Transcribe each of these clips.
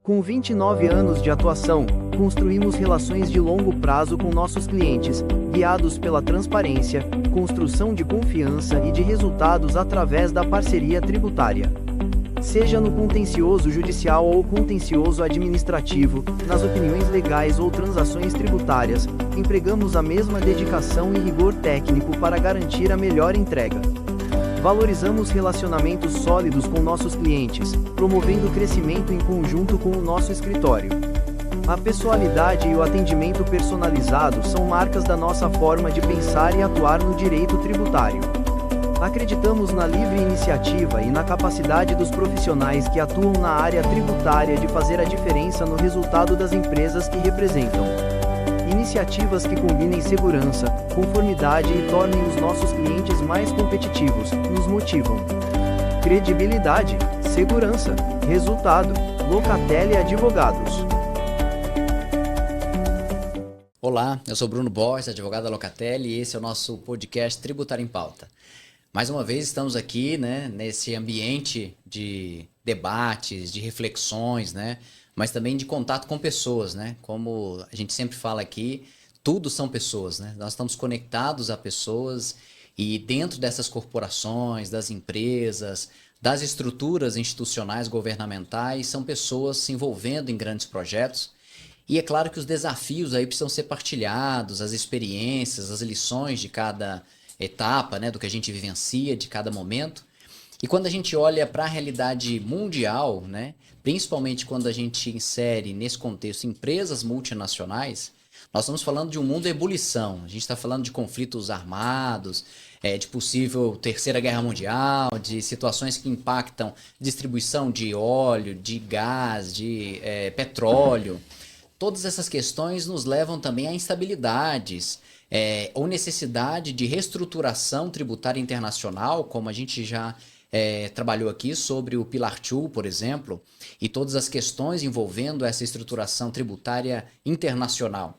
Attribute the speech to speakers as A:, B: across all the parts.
A: Com 29 anos de atuação, construímos relações de longo prazo com nossos clientes, guiados pela transparência, construção de confiança e de resultados através da parceria tributária. Seja no contencioso judicial ou contencioso administrativo, nas opiniões legais ou transações tributárias, empregamos a mesma dedicação e rigor técnico para garantir a melhor entrega. Valorizamos relacionamentos sólidos com nossos clientes, promovendo o crescimento em conjunto com o nosso escritório. A pessoalidade e o atendimento personalizado são marcas da nossa forma de pensar e atuar no direito tributário. Acreditamos na livre iniciativa e na capacidade dos profissionais que atuam na área tributária de fazer a diferença no resultado das empresas que representam. Iniciativas que combinem segurança, conformidade e tornem os nossos clientes mais competitivos, nos motivam. Credibilidade, segurança, resultado, Locatelli Advogados.
B: Olá, eu sou Bruno Borges, advogado da Locatelli, e esse é o nosso podcast Tributário em Pauta. Mais uma vez estamos aqui, nesse ambiente de debates, de reflexões, mas também de contato com pessoas, Como a gente sempre fala aqui, tudo são pessoas, Nós estamos conectados a pessoas e dentro dessas corporações, das empresas, das estruturas institucionais governamentais, são pessoas se envolvendo em grandes projetos. E é claro que os desafios aí precisam ser partilhados, as experiências, as lições de cada etapa, do que a gente vivencia, de cada momento. E quando a gente olha para a realidade mundial, principalmente quando a gente insere nesse contexto empresas multinacionais, nós estamos falando de um mundo em ebulição. A gente está falando de conflitos armados, de possível terceira guerra mundial, de situações que impactam distribuição de óleo, de gás, de petróleo. Todas essas questões nos levam também a instabilidades, ou necessidade de reestruturação tributária internacional, como a gente já trabalhou aqui sobre o Pillar 2, por exemplo, e todas as questões envolvendo essa estruturação tributária internacional.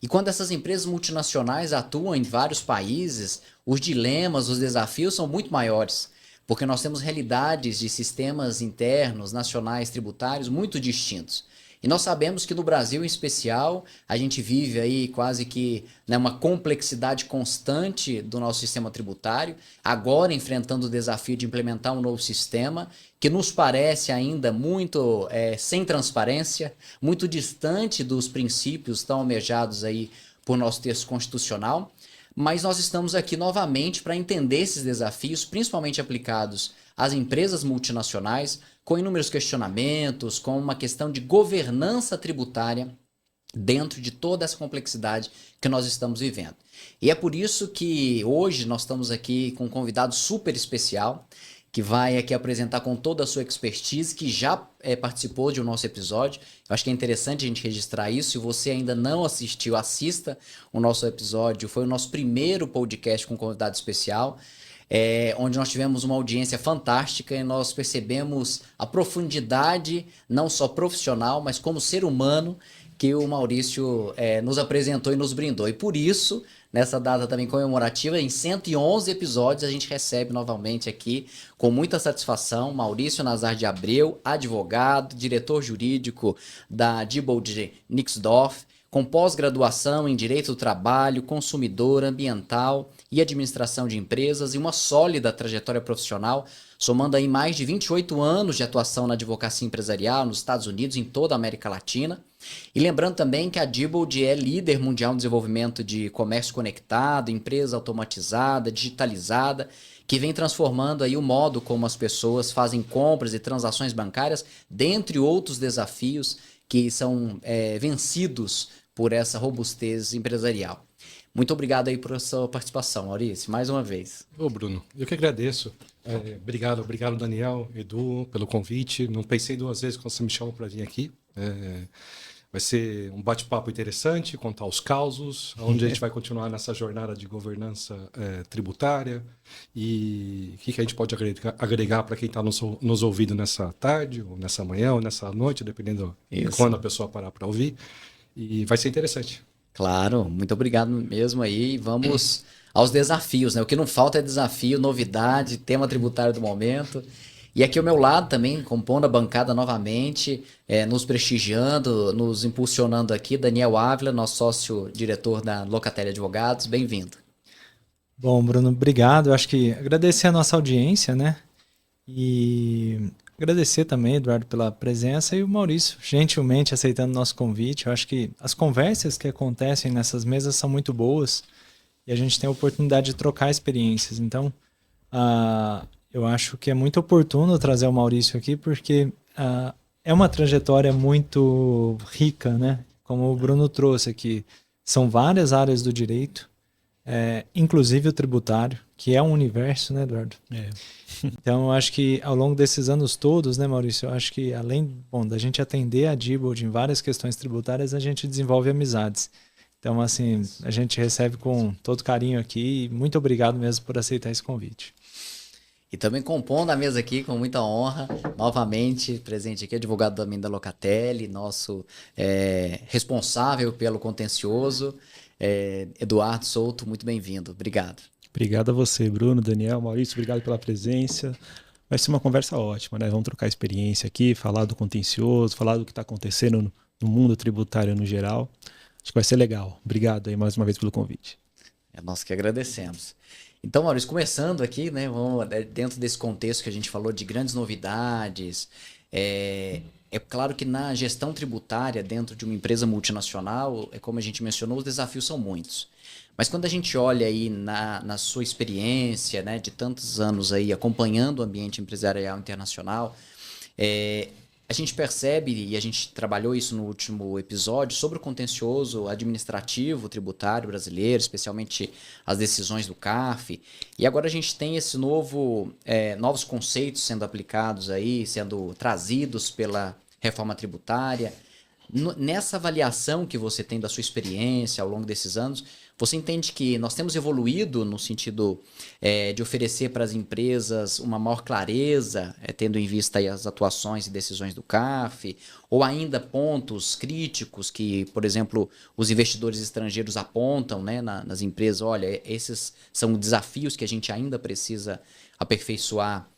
B: E quando essas empresas multinacionais atuam em vários países, os dilemas, os desafios são muito maiores, porque nós temos realidades de sistemas internos, nacionais, tributários muito distintos. E nós sabemos que no Brasil, em especial, a gente vive aí quase que uma complexidade constante do nosso sistema tributário, agora enfrentando o desafio de implementar um novo sistema que nos parece ainda muito sem transparência, muito distante dos princípios tão almejados aí por nosso texto constitucional, mas nós estamos aqui novamente para entender esses desafios, principalmente aplicados às empresas multinacionais, com inúmeros questionamentos, com uma questão de governança tributária dentro de toda essa complexidade que nós estamos vivendo. E é por isso que hoje nós estamos aqui com um convidado super especial, que vai aqui apresentar com toda a sua expertise, que já participou de um nosso episódio. Eu acho que é interessante a gente registrar isso. Se você ainda não assistiu, assista o nosso episódio. Foi o nosso primeiro podcast com um convidado especial, onde nós tivemos uma audiência fantástica e nós percebemos a profundidade, não só profissional, mas como ser humano, que o Maurício nos apresentou e nos brindou. E por isso, nessa data também comemorativa, em 111 episódios, a gente recebe novamente aqui, com muita satisfação, Maurício Nazar de Abreu, advogado, diretor jurídico da Diebold Nixdorf, com pós-graduação em Direito do Trabalho, Consumidor, Ambiental e Administração de Empresas e uma sólida trajetória profissional, somando aí mais de 28 anos de atuação na advocacia empresarial nos Estados Unidos e em toda a América Latina. E lembrando também que a Diebold é líder mundial no desenvolvimento de comércio conectado, empresa automatizada, digitalizada, que vem transformando aí o modo como as pessoas fazem compras e transações bancárias, dentre outros desafios que são vencidos por essa robustez empresarial. Muito obrigado aí por sua participação, Maurício, mais uma vez.
C: Ô Bruno, eu que agradeço. Obrigado Daniel, Edu, pelo convite. Não pensei duas vezes quando você me chamou para vir aqui. Vai ser um bate-papo interessante, contar os causos, onde a gente vai continuar nessa jornada de governança tributária e o que a gente pode agregar para quem está nos ouvindo nessa tarde, ou nessa manhã, ou nessa noite, dependendo de quando a pessoa parar para ouvir. E vai ser interessante.
B: Claro, muito obrigado mesmo aí. Vamos aos desafios, O que não falta é desafio, novidade, tema tributário do momento. E aqui ao meu lado também, compondo a bancada novamente, nos prestigiando, nos impulsionando aqui, Daniel Ávila, nosso sócio-diretor da Locatelli Advogados. Bem-vindo.
D: Bom, Bruno, obrigado. Eu acho que agradecer a nossa audiência, né? E agradecer também, Eduardo, pela presença e o Maurício, gentilmente aceitando o nosso convite. Eu acho que as conversas que acontecem nessas mesas são muito boas e a gente tem a oportunidade de trocar experiências. Então, eu acho que é muito oportuno trazer o Maurício aqui porque é uma trajetória muito rica, né? Como o Bruno trouxe aqui, são várias áreas do direito, inclusive o tributário, que é um universo, né, Eduardo? Então, eu acho que ao longo desses anos todos, né, Maurício, eu acho que além da gente atender a Diebold em várias questões tributárias, a gente desenvolve amizades. Então, assim, a gente recebe com todo carinho aqui e muito obrigado mesmo por aceitar esse convite.
B: E também compondo a mesa aqui com muita honra, novamente presente aqui, advogado também da Locatelli, nosso responsável pelo contencioso, Eduardo Souto, muito bem-vindo. Obrigado.
E: Obrigado a você, Bruno, Daniel, Maurício, obrigado pela presença. Vai ser uma conversa ótima, né? Vamos trocar experiência aqui, falar do contencioso, falar do que está acontecendo no mundo tributário no geral. Acho que vai ser legal. Obrigado aí mais uma vez pelo convite.
B: Nós que agradecemos. Então, Maurício, começando aqui, né, vamos, dentro desse contexto que a gente falou de grandes novidades, é claro que na gestão tributária dentro de uma empresa multinacional, como a gente mencionou, os desafios são muitos. Mas quando a gente olha aí na sua experiência, né, de tantos anos aí acompanhando o ambiente empresarial internacional, a gente percebe, e a gente trabalhou isso no último episódio, sobre o contencioso administrativo tributário brasileiro, especialmente as decisões do CARF. E agora a gente tem esse novos conceitos sendo aplicados aí, sendo trazidos pela reforma tributária. Nessa avaliação que você tem da sua experiência ao longo desses anos, você entende que nós temos evoluído no sentido de oferecer para as empresas uma maior clareza, tendo em vista aí as atuações e decisões do CARF, ou ainda pontos críticos que, por exemplo, os investidores estrangeiros apontam, né, nas empresas, olha, esses são desafios que a gente ainda precisa aperfeiçoar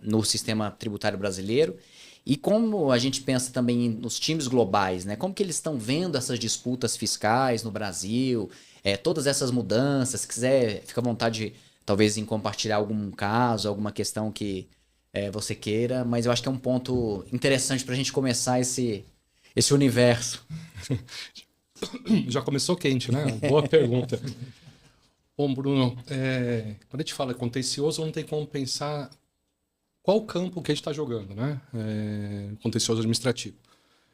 B: no sistema tributário brasileiro? E como a gente pensa também nos times globais, né? Como que eles estão vendo essas disputas fiscais no Brasil, todas essas mudanças? Se quiser, fica à vontade, talvez, em compartilhar algum caso, alguma questão que você queira, mas eu acho que é um ponto interessante para a gente começar esse universo.
C: Já começou quente, né? Boa pergunta. Bom, Bruno, quando a gente fala contencioso, não tem como pensar qual o campo que a gente está jogando, né? Contencioso administrativo.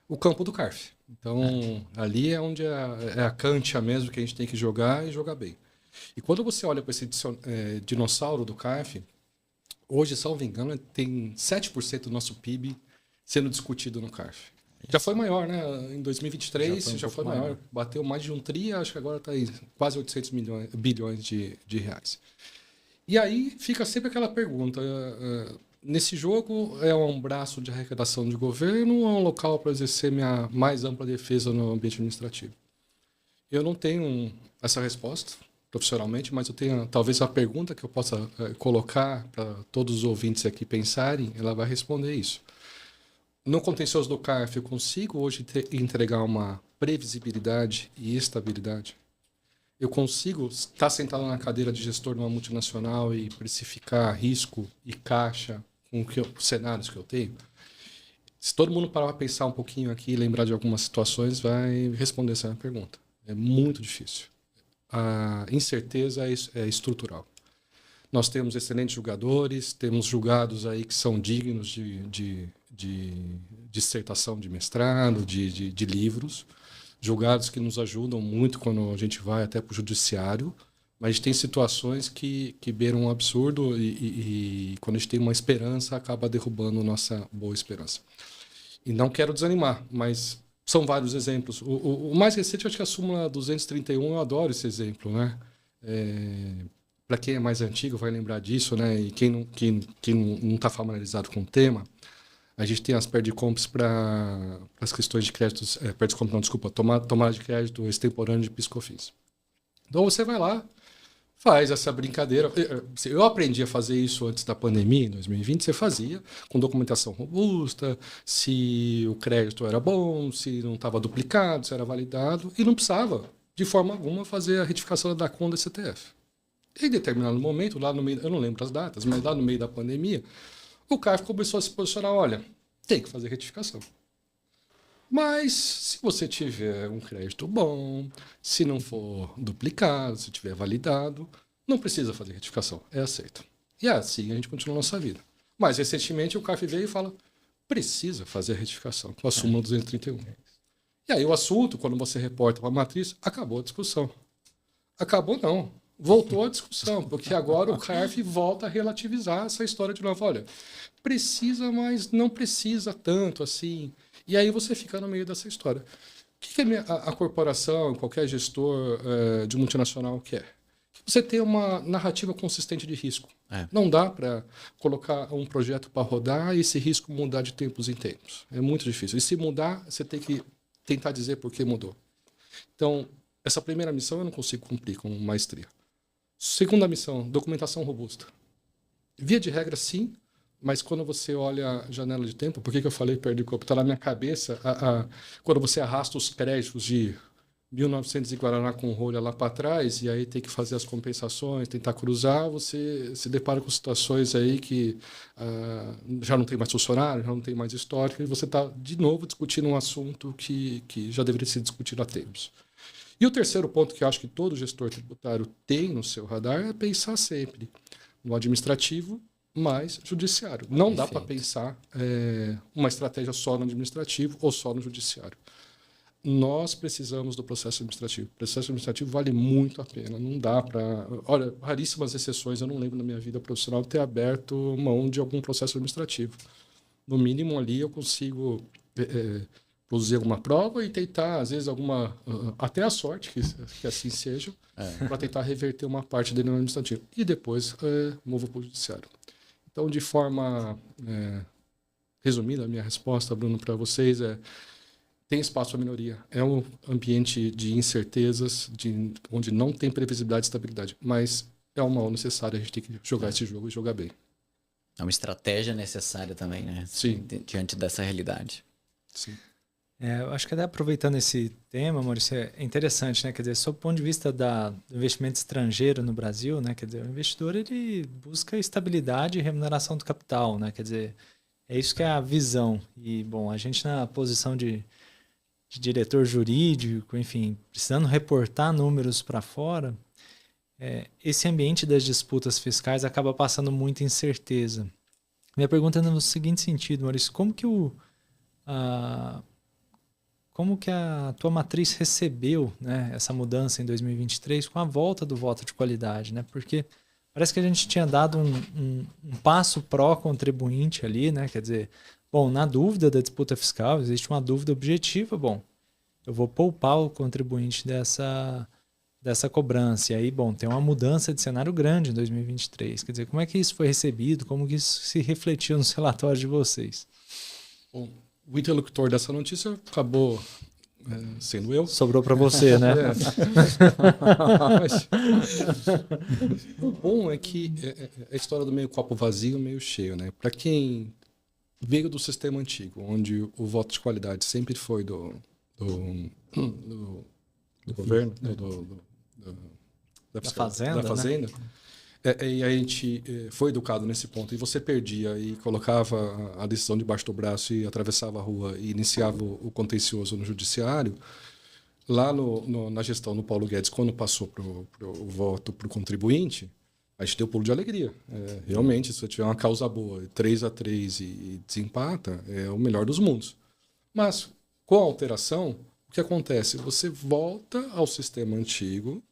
C: O campo do CARF. Então, ali é onde é a cancha mesmo que a gente tem que jogar e jogar bem. E quando você olha para esse dinossauro do CARF, hoje, salvo engano, tem 7% do nosso PIB sendo discutido no CARF. Já foi maior, né? Em 2023 já foi maior. Bateu mais de 1 tri, acho que agora está aí quase 800 bilhões de reais. E aí fica sempre aquela pergunta... Nesse jogo, é um braço de arrecadação de governo ou é um local para exercer minha mais ampla defesa no ambiente administrativo? Eu não tenho essa resposta profissionalmente, mas eu tenho talvez a pergunta que eu possa colocar para todos os ouvintes aqui pensarem, ela vai responder isso. No contencioso do CARF, eu consigo hoje entregar uma previsibilidade e estabilidade? Eu consigo estar sentado na cadeira de gestor de uma multinacional e precificar risco e caixa com os cenários que eu tenho? Se todo mundo parar para pensar um pouquinho aqui e lembrar de algumas situações, vai responder essa pergunta. É muito difícil. A incerteza é estrutural. Nós temos excelentes julgadores, temos julgados aí que são dignos de dissertação de mestrado, de livros, julgados que nos ajudam muito quando a gente vai até para o judiciário, mas tem situações que beiram um absurdo e quando a gente tem uma esperança, acaba derrubando nossa boa esperança. E não quero desanimar, mas são vários exemplos. O mais recente, acho que é a súmula 231, eu adoro esse exemplo, né? Para quem é mais antigo vai lembrar disso, né? E quem não está familiarizado com o tema, a gente tem as perdicompes para as questões de créditos, tomada de crédito extemporâneo de PIS/COFINS. Então você vai lá, faz essa brincadeira. Eu aprendi a fazer isso antes da pandemia, em 2020, você fazia com documentação robusta, se o crédito era bom, se não estava duplicado, se era validado, e não precisava, de forma alguma, fazer a retificação da DACON da CTF. Em determinado momento, lá no meio, eu não lembro as datas, mas lá no meio da pandemia, o CARF começou a se posicionar, olha, tem que fazer retificação. Mas se você tiver um crédito bom, se não for duplicado, se tiver validado, não precisa fazer retificação, é aceito. E assim a gente continua a nossa vida. Mas recentemente o CARF veio e fala, precisa fazer a retificação, com a súmula 231. E aí o assunto, quando você reporta para a matriz, acabou a discussão. Acabou não, voltou a discussão, porque agora o CARF volta a relativizar essa história de novo. Olha, precisa, mas não precisa tanto assim. E aí você fica no meio dessa história. O que a corporação, qualquer gestor de multinacional quer? Que você tenha uma narrativa consistente de risco. Não dá para colocar um projeto para rodar e esse risco mudar de tempos em tempos. É muito difícil. E se mudar, você tem que tentar dizer por que mudou. Então, essa primeira missão eu não consigo cumprir com maestria. Segunda missão, documentação robusta. Via de regra, sim. Mas quando você olha a janela de tempo, por que eu falei perder corpo? Está na minha cabeça, quando você arrasta os créditos de 1900 e Guaraná com rolha lá para trás, e aí tem que fazer as compensações, tentar cruzar, você se depara com situações aí que já não tem mais funcionário, já não tem mais histórico, e você está, de novo, discutindo um assunto que já deveria ser discutido há tempos. E o terceiro ponto que eu acho que todo gestor tributário tem no seu radar é pensar sempre no administrativo, mais judiciário. Não dá para pensar uma estratégia só no administrativo ou só no judiciário. Nós precisamos do processo administrativo. O processo administrativo vale muito a pena. Não dá para... Olha, raríssimas exceções, eu não lembro na minha vida profissional ter aberto mão de algum processo administrativo. No mínimo ali eu consigo produzir alguma prova e tentar, às vezes, até a sorte, que assim seja, para tentar reverter uma parte dele no administrativo. E depois movo para o judiciário. Então, de forma resumida, a minha resposta, Bruno, para vocês tem espaço para minoria. É um ambiente de incertezas, onde não tem previsibilidade e estabilidade, mas é um mal necessário, a gente tem que jogar esse jogo e jogar bem.
B: É uma estratégia necessária também, né?
C: Sim.
B: Diante dessa realidade.
C: Sim.
D: Eu acho que até aproveitando esse tema, Maurício, é interessante, né? Quer dizer, sob o ponto de vista do investimento estrangeiro no Brasil, né? Quer dizer, o investidor ele busca estabilidade e remuneração do capital, né? Quer dizer, é isso que é a visão. E, bom, a gente na posição de diretor jurídico, enfim, precisando reportar números para fora, esse ambiente das disputas fiscais acaba passando muita incerteza. Minha pergunta é no seguinte sentido, Maurício, como que a tua matriz recebeu, né, essa mudança em 2023 com a volta do voto de qualidade, né? Porque parece que a gente tinha dado um passo pró-contribuinte ali, né? Quer dizer, bom, na dúvida da disputa fiscal, existe uma dúvida objetiva, bom, eu vou poupar o contribuinte dessa cobrança. E aí, bom, tem uma mudança de cenário grande em 2023. Quer dizer, como é que isso foi recebido? Como que isso se refletiu nos relatórios de vocês?
C: Bom, o interlocutor dessa notícia acabou sendo eu.
D: Sobrou para você, né?
C: Mas, o bom é que a história do meio copo vazio, meio cheio, né? Para quem veio do sistema antigo, onde o voto de qualidade sempre foi do governo,
D: da fazenda,
C: né? E a gente foi educado nesse ponto. E você perdia e colocava a decisão debaixo do braço e atravessava a rua e iniciava o contencioso no judiciário. Lá na gestão do Paulo Guedes, quando passou o voto para o contribuinte, a gente deu pulo de alegria. Realmente, se você tiver uma causa boa, 3-3 e desempata, é o melhor dos mundos. Mas, com a alteração, o que acontece? Você volta ao sistema antigo,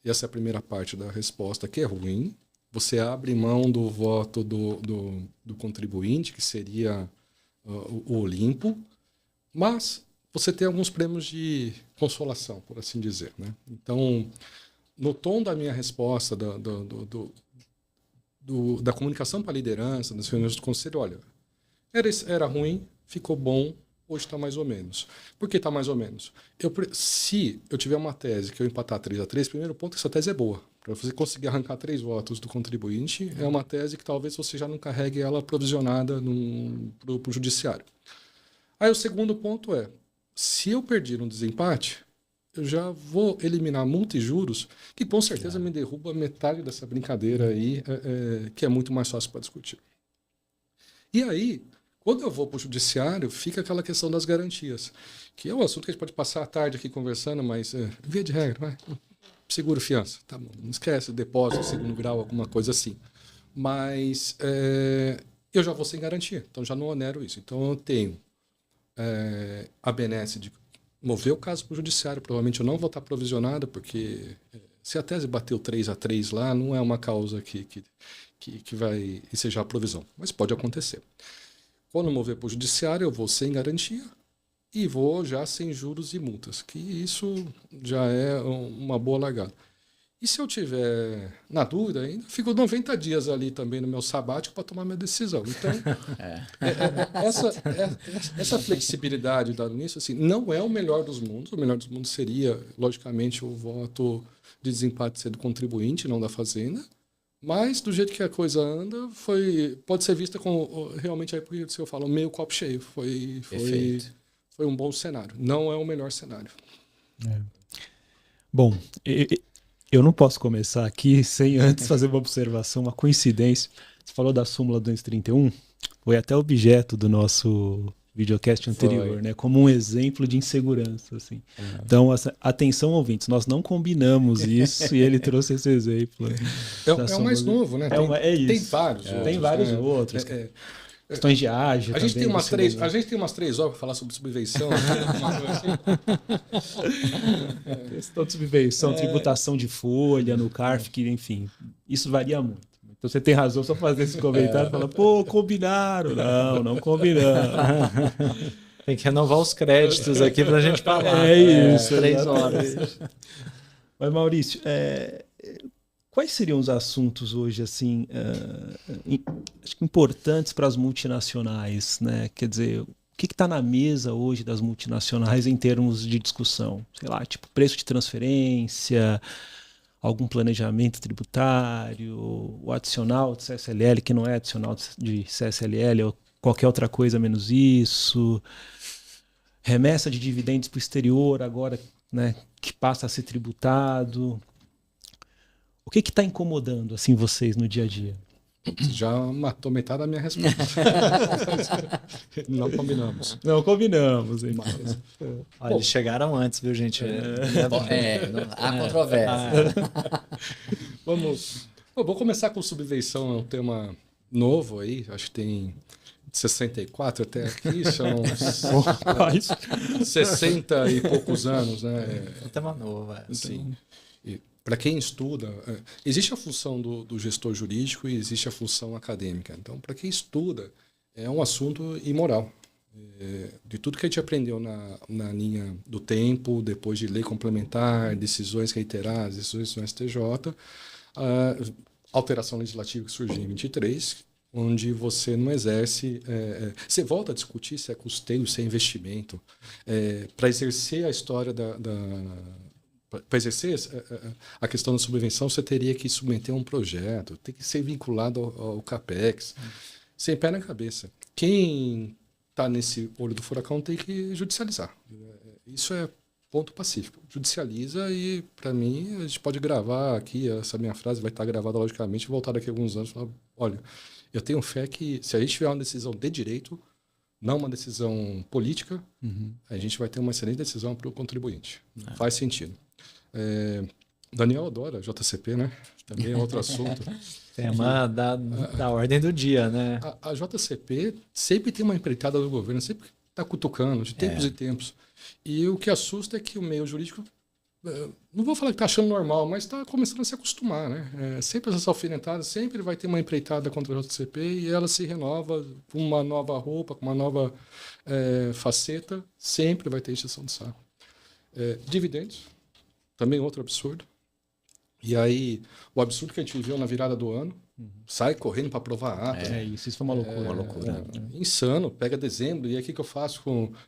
C: e essa é a primeira parte da resposta, que é ruim. Você abre mão do voto do contribuinte, que seria o limpo, mas você tem alguns prêmios de consolação, por assim dizer, né? Então, no tom da minha resposta, da comunicação para a liderança, das reuniões do conselho, olha, era ruim, ficou bom, hoje está mais ou menos. Por que está mais ou menos? Se eu tiver uma tese que eu empatar 3-3, primeiro ponto, essa tese é boa, para você conseguir arrancar 3 votos do contribuinte, é uma tese que talvez você já não carregue ela provisionada para o judiciário. Aí o segundo ponto é, se eu perdi no desempate, eu já vou eliminar multa e juros, que com certeza me derruba metade dessa brincadeira aí, que é muito mais fácil para discutir. E aí, quando eu vou para o judiciário, fica aquela questão das garantias, que é um assunto que a gente pode passar a tarde aqui conversando, mas via de regra, vai. Seguro fiança, tá bom. Não esquece, depósito, segundo grau, alguma coisa assim. Mas eu já vou sem garantia, então já não onero isso. Então eu tenho a benesse de mover o caso para o judiciário. Provavelmente eu não vou estar provisionado, porque se a tese bateu 3-3 lá, não é uma causa que vai ensejar a provisão. Mas pode acontecer. Quando mover para o judiciário, eu vou sem garantia e vou já sem juros e multas, que isso já é uma boa largada. E se eu tiver na dúvida ainda, fico 90 dias ali também no meu sabático para tomar minha decisão. Então, essa flexibilidade dada nisso, assim, não é o melhor dos mundos. O melhor dos mundos seria, logicamente, o voto de desempate ser do contribuinte, não da fazenda. Mas, do jeito que a coisa anda, pode ser vista como, realmente, aí porque eu falo, meio copo cheio. Foi um bom cenário. Não é o melhor cenário.
E: Bom, eu não posso começar aqui sem antes fazer uma observação, uma coincidência. Você falou da súmula 231, foi até objeto do nosso videocast anterior, né? Como um exemplo de insegurança, assim. Então, atenção, ouvintes, nós não combinamos isso e ele trouxe esse exemplo.
C: É o mais novo, né? Tem vários outros.
E: Tem vários outros. Questões de ágio.
C: A gente tem umas 3 horas para falar sobre subvenção.
E: Questão de subvenção, tributação de folha no CARF, que, enfim, isso varia muito. Então você tem razão só fazer esse comentário e falar, pô, combinaram. Não combinaram.
D: Tem que renovar os créditos aqui pra gente falar.
E: É isso.
D: 3 horas.
E: Mas, Maurício, quais seriam os assuntos hoje, assim, acho que importantes para as multinacionais, né? Quer dizer, o que está na mesa hoje das multinacionais em termos de discussão? Sei lá, tipo preço de transferência, algum planejamento tributário, o adicional de CSLL, que não é adicional de CSLL, ou qualquer outra coisa menos isso, remessa de dividendos para o exterior agora, né, que passa a ser tributado. O que está incomodando assim, vocês no dia a dia?
C: Já matou metade da minha resposta. Não combinamos.
E: Não combinamos.
D: Olha, eles chegaram antes, viu, gente?
B: Há controvérsia.
C: Vou começar com subvenção, é um tema novo aí, acho que tem 64 até aqui, são 60 e poucos anos, né?
D: É um tema novo,
C: Sim. Para quem estuda, existe a função do gestor jurídico e existe a função acadêmica. Então, para quem estuda, é um assunto imoral. De tudo que a gente aprendeu na linha do tempo, depois de lei complementar, decisões reiteradas, decisões do STJ, a alteração legislativa que surgiu em 23, onde você não exerce... você volta a discutir se é custeio, se é investimento. Para exercer a história para exercer a questão da subvenção, você teria que submeter um projeto, tem que ser vinculado ao CAPEX, sem pé na cabeça. Quem está nesse olho do furacão tem que judicializar. Isso é ponto pacífico. Judicializa e, para mim, a gente pode gravar aqui, essa minha frase vai estar gravada, logicamente, e voltar daqui a alguns anos e falar, olha, eu tenho fé que se a gente tiver uma decisão de direito, não uma decisão política, a gente vai ter uma excelente decisão para o contribuinte. Faz sentido. Daniel adora JCP, né? Também é outro assunto.
D: Tema da ordem do dia, né?
C: A JCP sempre tem uma empreitada do governo, sempre está cutucando, de tempos em tempos. E o que assusta é que o meio jurídico, não vou falar que está achando normal, mas está começando a se acostumar, né? Sempre essas alfinetadas, sempre vai ter uma empreitada contra a JCP e ela se renova com uma nova roupa, com uma nova faceta, sempre vai ter extinção de sarro. Dividendos. Também outro absurdo. E aí, o absurdo que a gente viveu na virada do ano, sai correndo para aprovar a ata.
E: Isso foi uma loucura.
B: Uma loucura.
C: Insano, pega dezembro, e aí o que eu faço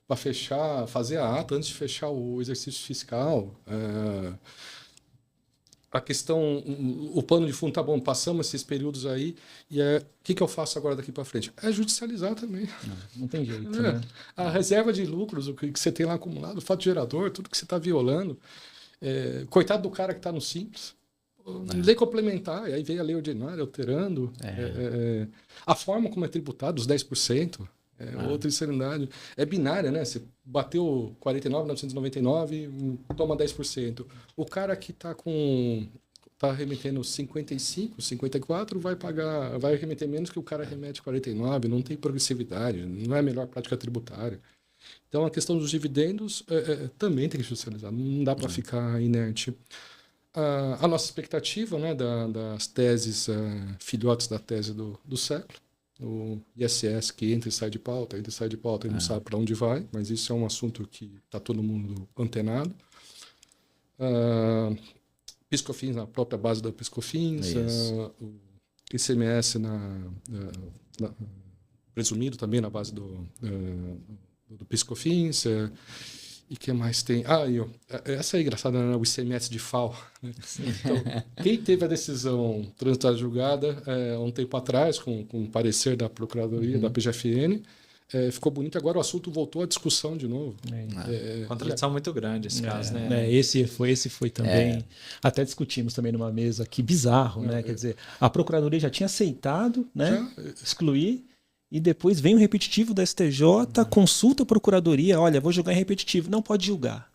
C: para fazer a ata antes de fechar o exercício fiscal? a questão, o pano de fundo, tá bom, passamos esses períodos aí, e o que eu faço agora daqui para frente? É judicializar também.
E: Não tem jeito, né?
C: A reserva de lucros, o que você tem lá acumulado, o fato gerador, tudo que você está violando. Coitado do cara que está no Simples. Lei complementar, e aí veio a lei ordinária alterando. A forma como é tributado, os 10%. Outra insanidade. É binária, né? Você bateu 49.999, toma 10%. O cara que está remetendo 55, 54, vai remeter menos que o cara remete 49, não tem progressividade, não é a melhor prática tributária. Então, a questão dos dividendos também tem que judicializar, não dá para ficar inerte. A nossa expectativa, né, das teses, filhotes da tese do século, o ISS que entra e sai de pauta, e não sabe para onde vai, mas isso é um assunto que está todo mundo antenado. PIS/COFINS na própria base da PIS/COFINS, o ICMS presumido também na base do PIS/COFINS. E o que mais tem? Essa é engraçada, né? O ICMS de FAO. Né? Então, quem teve a decisão transitada julgada há um tempo atrás, com o parecer da Procuradoria, da PGFN, ficou bonito. Agora o assunto voltou à discussão de novo.
D: Contradição muito grande esse caso, né?
E: Esse foi também. Até discutimos também numa mesa. Que bizarro, né? Quer dizer, a Procuradoria já tinha aceitado, né? Excluir. E depois vem o repetitivo da STJ, consulta a Procuradoria, olha, vou julgar em repetitivo. Não pode julgar.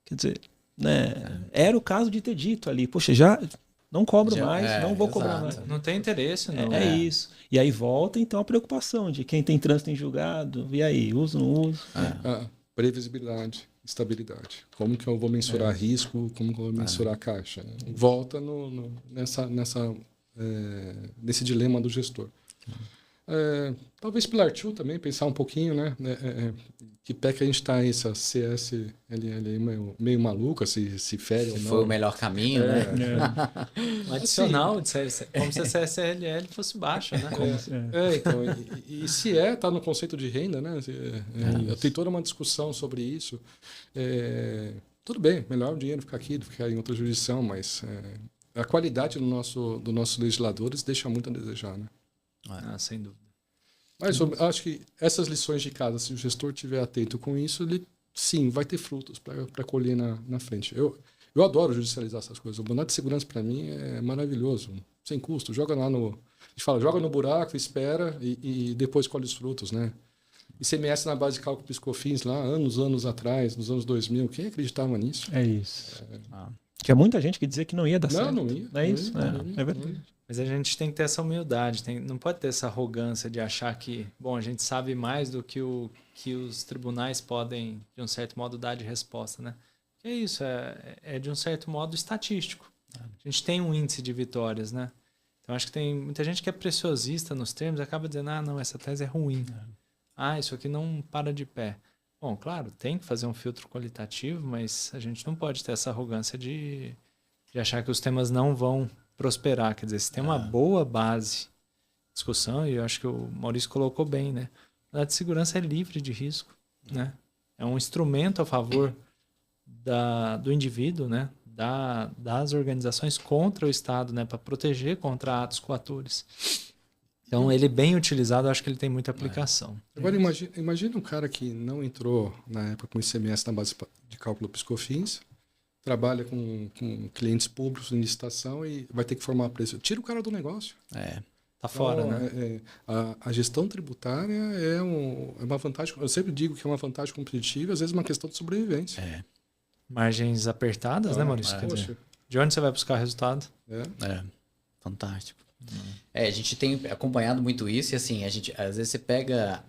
E: Quer dizer, né, era o caso de ter dito ali, poxa, já não cobro mais, não vou cobrar mais.
D: Não tem interesse, não.
E: É isso. E aí volta, então, a preocupação de quem tem trânsito em julgado, e aí, uso, não uso?
C: Previsibilidade, estabilidade. Como que eu vou mensurar risco, como que eu vou mensurar a caixa? Volta nesse dilema do gestor. Talvez Pilar 2 também, pensar um pouquinho, né? Que pé que a gente está aí, essa CSLL meio maluca, se fere ou não.
B: Foi o melhor caminho, né?
D: Um adicional, como se a CSLL fosse baixa, né?
C: Então, e se está no conceito de renda, né? Tem toda uma discussão sobre isso. Tudo bem, melhor o dinheiro ficar aqui do que ficar em outra jurisdição, mas a qualidade dos nossos legisladores deixa muito a desejar, né?
D: Sem dúvida.
C: Mas eu acho que essas lições de casa, se o gestor estiver atento com isso, ele sim vai ter frutos para colher na frente. Eu adoro judicializar essas coisas. O mandado de segurança para mim é maravilhoso, sem custo. Joga lá a gente fala, joga no buraco, espera e depois colhe os frutos, né? ICMS na base de cálculo PIS/COFINS lá, anos atrás, nos anos 2000, quem acreditava nisso?
E: É isso. Tinha muita gente que dizia que não ia dar certo.
C: Não ia.
E: Não é isso? É verdade.
D: Mas a gente tem que ter essa humildade, não pode ter essa arrogância de achar que, a gente sabe mais do que os tribunais podem, de um certo modo, dar de resposta, né? Que é isso, é de um certo modo estatístico. A gente tem um índice de vitórias, né? Então acho que tem muita gente que é preciosista nos termos e acaba dizendo, não, essa tese é ruim. Isso aqui não para de pé. Bom, claro, tem que fazer um filtro qualitativo, mas a gente não pode ter essa arrogância de achar que os temas não vão prosperar. Quer dizer, se tem uma boa base de discussão, e eu acho que o Maurício colocou bem, né? A de segurança é livre de risco, né? É um instrumento a favor do indivíduo, né? Das organizações contra o Estado, né? Para proteger contra atos coatores. Então, ele bem utilizado, eu acho que ele tem muita aplicação.
C: Agora, imagina um cara que não entrou, na época, com ICMS na base de cálculo PIS/COFINS, trabalha com clientes públicos em licitação e vai ter que formar preço. Tira o cara do negócio.
D: Tá fora, né?
C: A gestão tributária é uma vantagem. Eu sempre digo que é uma vantagem competitiva, às vezes uma questão de sobrevivência.
D: Margens apertadas, né, Maurício? Quer dizer, de onde você vai buscar resultado?
B: Fantástico. A gente tem acompanhado muito isso e assim, às vezes você pega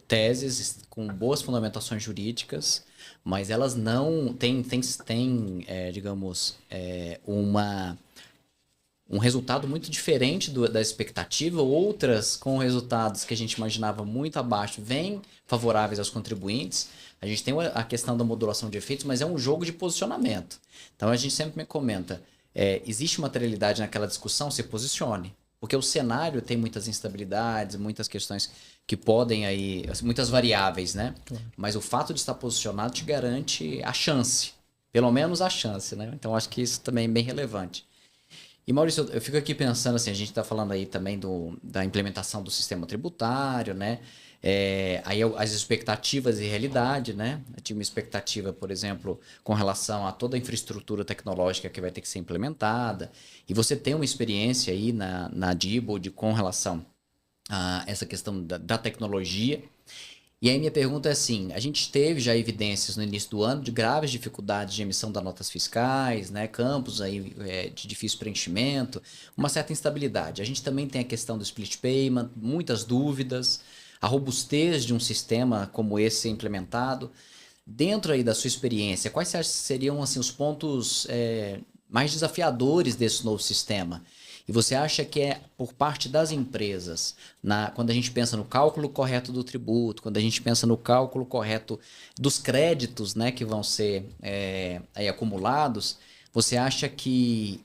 B: teses com boas fundamentações jurídicas, mas elas não têm digamos, um resultado muito diferente da expectativa. Outras com resultados que a gente imaginava muito abaixo vêm favoráveis aos contribuintes. A gente tem a questão da modulação de efeitos, mas é um jogo de posicionamento. Então a gente sempre me comenta, existe materialidade naquela discussão, se posicione. Porque o cenário tem muitas instabilidades, muitas questões que podem aí, muitas variáveis, né? Mas o fato de estar posicionado te garante a chance. Pelo menos a chance, né? Então, acho que isso também é bem relevante. E, Maurício, eu fico aqui pensando assim, a gente está falando aí também da implementação do sistema tributário, né? Aí as expectativas e realidade, né? Eu tinha uma expectativa, por exemplo, com relação a toda a infraestrutura tecnológica que vai ter que ser implementada. E você tem uma experiência aí na Diebold com relação a essa questão da tecnologia. E aí minha pergunta é assim, a gente teve já evidências no início do ano de graves dificuldades de emissão das notas fiscais, né, campos aí, de difícil preenchimento, uma certa instabilidade. A gente também tem a questão do split payment, muitas dúvidas, a robustez de um sistema como esse ser implementado. Dentro aí da sua experiência, quais você acha que seriam assim, os pontos mais desafiadores desse novo sistema? E você acha que é por parte das empresas, quando a gente pensa no cálculo correto do tributo, quando a gente pensa no cálculo correto dos créditos, né, que vão ser aí acumulados, você acha que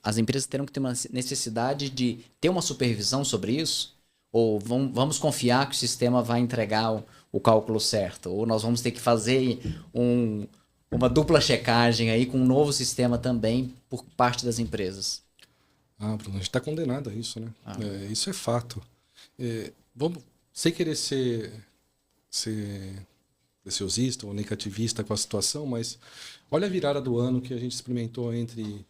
B: as empresas terão que ter uma necessidade de ter uma supervisão sobre isso? Ou vamos confiar que o sistema vai entregar o cálculo certo? Ou nós vamos ter que fazer uma dupla checagem aí com um novo sistema também por parte das empresas?
C: Bruno, a gente está condenado a isso, né? Isso é fato. Vamos, sem querer ser preciosista ou negativista com a situação, mas olha a virada do ano que a gente experimentou entre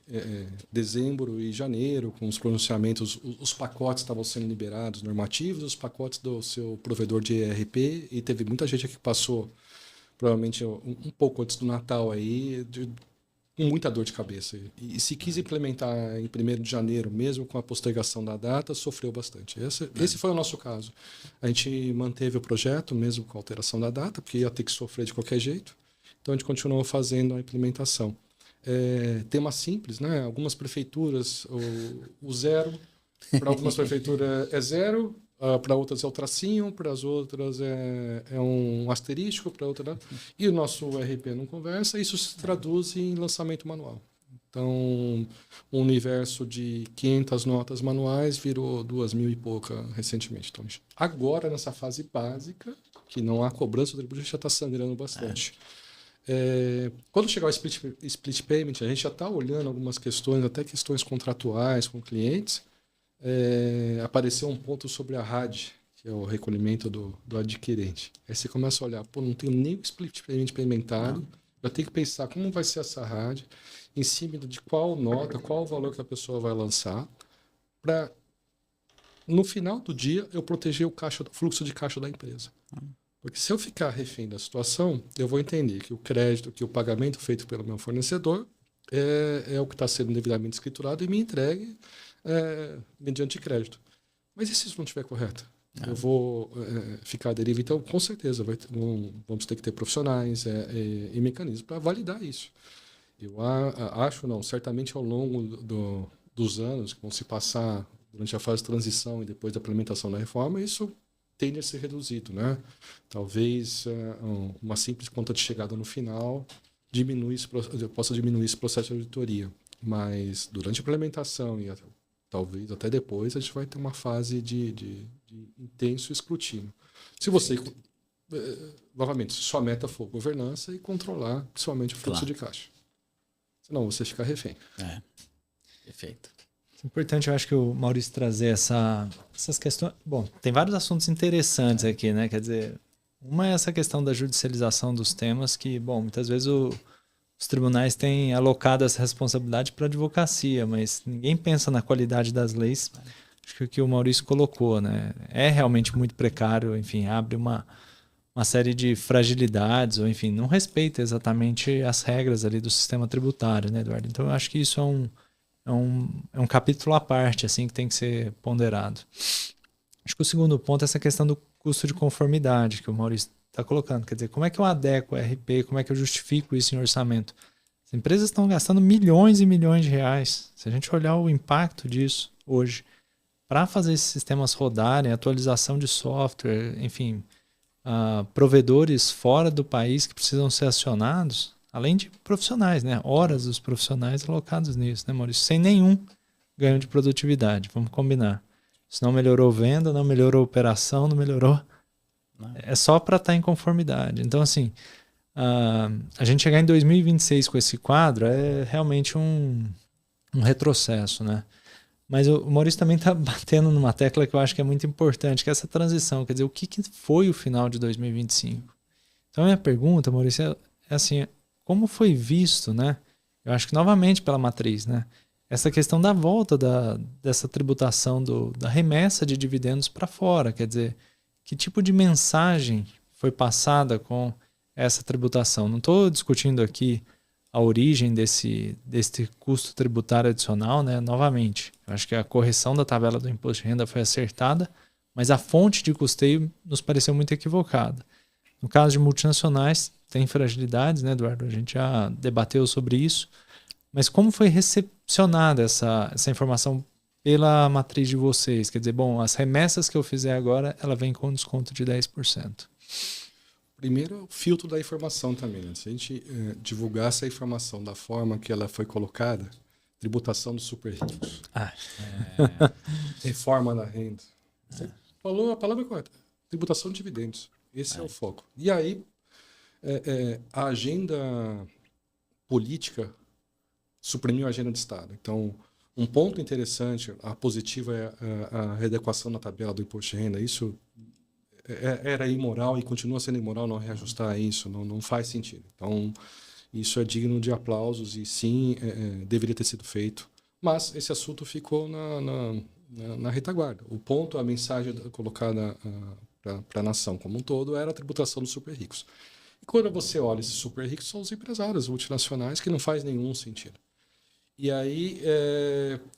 C: dezembro e janeiro, com os pronunciamentos, os pacotes estavam sendo liberados normativos, os pacotes do seu provedor de ERP, e teve muita gente que passou, provavelmente um pouco antes do Natal aí, com muita dor de cabeça. E se quis implementar em 1º de janeiro, mesmo com a postergação da data, sofreu bastante. Esse foi o nosso caso. A gente manteve o projeto, mesmo com a alteração da data, porque ia ter que sofrer de qualquer jeito. Então, a gente continuou fazendo a implementação. Tema simples, né? Algumas prefeituras, o zero, para algumas prefeituras é zero, para outras é o tracinho, para as outras é um asterístico, para outras... E o nosso RP não conversa, isso se traduz em lançamento manual. Então, um universo de 500 notas manuais virou 2.000 e pouca recentemente. Então, agora, nessa fase básica, que não há cobrança do tributo, a gente já está sangrando bastante. Quando chegar o split payment, a gente já está olhando algumas questões, até questões contratuais com clientes. Apareceu um ponto sobre a RAD, que é o recolhimento do adquirente. Aí você começa a olhar, não tenho nem o split payment implementado, eu tenho que pensar como vai ser essa RAD, em cima de qual nota, qual o valor que a pessoa vai lançar, para, no final do dia, eu proteger o fluxo de caixa da empresa. Porque se eu ficar refém da situação, eu vou entender que o crédito, que o pagamento feito pelo meu fornecedor é o que está sendo devidamente escriturado e me entregue mediante crédito. Mas e se isso não estiver correto? Eu vou ficar à deriva. Então, com certeza, vamos ter que ter profissionais e mecanismos para validar isso. Eu acho, certamente ao longo dos anos que vão se passar durante a fase de transição e depois da implementação da reforma, isso tende a ser reduzido, né? Talvez uma simples conta de chegada no final possa diminuir esse processo de auditoria. Mas durante a implementação e talvez até depois, a gente vai ter uma fase de intenso escrutínio. Se você, novamente, se sua meta for governança e controlar, principalmente, o fluxo de caixa. Senão você fica refém.
B: Perfeito.
D: É importante, eu acho que o Maurício trazer essas questões... Bom, tem vários assuntos interessantes aqui, né? Quer dizer, uma é essa questão da judicialização dos temas que, bom, muitas vezes os tribunais têm alocado essa responsabilidade para a advocacia, mas ninguém pensa na qualidade das leis. Acho que o que o Maurício colocou, né? É realmente muito precário, enfim, abre uma série de fragilidades, ou enfim, não respeita exatamente as regras ali do sistema tributário, né, Eduardo? Então, eu acho que isso é um capítulo à parte, assim, que tem que ser ponderado. Acho que o segundo ponto é essa questão do custo de conformidade, que o Maurício está colocando. Quer dizer, como é que eu adequo o RP, como é que eu justifico isso em orçamento? As empresas estão gastando milhões e milhões de reais. Se a gente olhar o impacto disso hoje, para fazer esses sistemas rodarem, atualização de software, enfim, provedores fora do país que precisam ser acionados, além de profissionais, né? Horas dos profissionais alocados nisso, né, Maurício? Sem nenhum ganho de produtividade, vamos combinar. Isso não melhorou venda, não melhorou operação, não melhorou... É só para estar em conformidade. Então, assim, a gente chegar em 2026 com esse quadro é realmente um retrocesso, né? Mas o Maurício também está batendo numa tecla que eu acho que é muito importante, que é essa transição. Quer dizer, o que foi o final de 2025? Então, a minha pergunta, Maurício, é assim, como foi visto, né? Eu acho que novamente pela matriz, né? Essa questão da volta dessa tributação da remessa de dividendos para fora. Quer dizer, que tipo de mensagem foi passada com essa tributação? Não estou discutindo aqui a origem desse custo tributário adicional, né? Novamente, eu acho que a correção da tabela do imposto de renda foi acertada, mas a fonte de custeio nos pareceu muito equivocada. No caso de multinacionais, tem fragilidades, né, Eduardo? A gente já debateu sobre isso. Mas como foi recepcionada essa informação pela matriz de vocês? Quer dizer, bom, as remessas que eu fizer agora, ela vem com desconto de 10%.
C: Primeiro, o filtro da informação também. Né? Se a gente divulgar essa informação da forma que ela foi colocada, tributação dos super ricos, reforma da renda. Você falou a palavra correta. Tributação de dividendos. Esse é o foco. E aí, a agenda política suprimiu a agenda de Estado. Então, um ponto interessante, a positiva é a readequação na tabela do imposto de renda. Isso era imoral e continua sendo imoral não reajustar isso, não faz sentido. Então, isso é digno de aplausos e sim, deveria ter sido feito. Mas esse assunto ficou na retaguarda. O ponto, a mensagem colocada para a nação como um todo era a tributação dos super ricos. E quando você olha esses super ricos, são os empresários multinacionais, que não faz nenhum sentido. E aí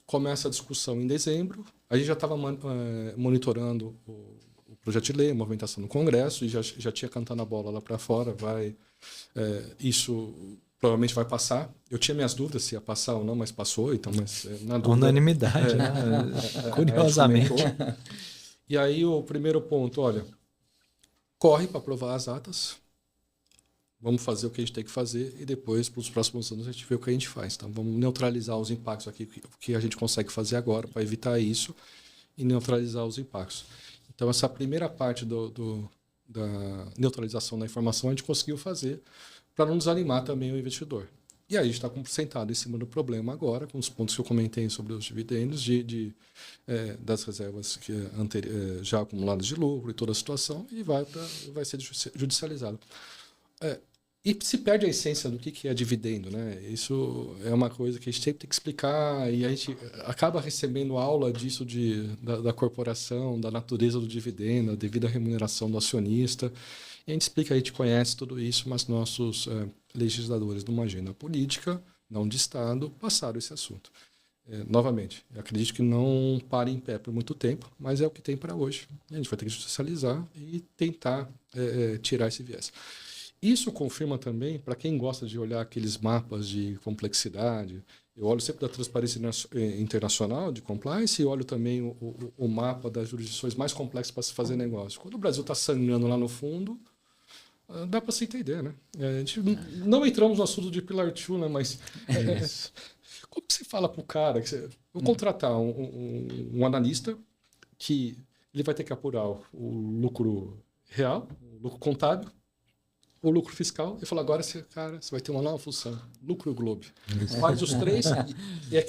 C: começa a discussão em dezembro. A gente já estava monitorando o projeto de lei, a movimentação no Congresso, e já tinha cantando a bola lá para fora. Isso provavelmente vai passar. Eu tinha minhas dúvidas se ia passar ou não, mas passou. Então, na dúvida,
D: unanimidade, né? Curiosamente.
C: E aí o primeiro ponto, olha, corre para aprovar as atas. Vamos fazer o que a gente tem que fazer e depois, para os próximos anos, a gente vê o que a gente faz. Então, vamos neutralizar os impactos aqui, o que a gente consegue fazer agora para evitar isso e neutralizar os impactos. Então, essa primeira parte da neutralização da informação a gente conseguiu fazer para não desanimar também o investidor. E aí a gente está sentado em cima do problema agora, com os pontos que eu comentei sobre os dividendos, das reservas já acumuladas de lucro e toda a situação, e vai ser judicializado. E se perde a essência do que é dividendo, né? Isso é uma coisa que a gente sempre tem que explicar e a gente acaba recebendo aula disso da corporação, da natureza do dividendo, a devida remuneração do acionista. E a gente explica, a gente conhece tudo isso, mas nossos legisladores, numa agenda política, não de Estado, passaram esse assunto. Novamente, eu acredito que não pare em pé por muito tempo, mas é o que tem para hoje. A gente vai ter que judicializar e tentar tirar esse viés. Isso confirma também, para quem gosta de olhar aqueles mapas de complexidade, eu olho sempre da Transparência Internacional de Compliance e olho também o mapa das jurisdições mais complexas para se fazer negócio. Quando o Brasil está sangrando lá no fundo, dá para se entender, né? A gente não entramos no assunto de Pillar 2, né? Mas como que você fala para o cara que eu vou contratar um analista que ele vai ter que apurar o lucro real, o lucro contábil, o lucro fiscal, e fala, agora você vai ter uma nova função, lucro Globo. Faz os três, e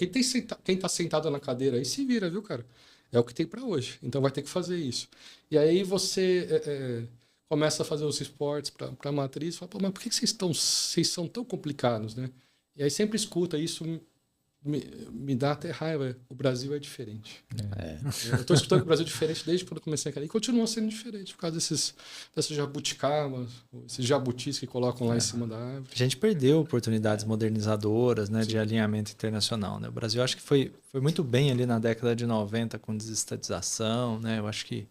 C: quem está sentado na cadeira aí se vira, viu, cara? É o que tem para hoje, então vai ter que fazer isso. E aí você começa a fazer os reports para a matriz, fala, mas por que vocês são tão complicados, né? E aí sempre escuta isso, me dá até raiva. O Brasil é diferente. Eu estou escutando que o Brasil é diferente desde quando eu comecei a querer. E continua sendo diferente por causa dessas jabuticabas, esses jabutis que colocam lá em cima da árvore.
D: A gente perdeu oportunidades modernizadoras, né, de alinhamento internacional. Né? O Brasil acho que foi muito bem ali na década de 90 com desestatização, né? Eu acho que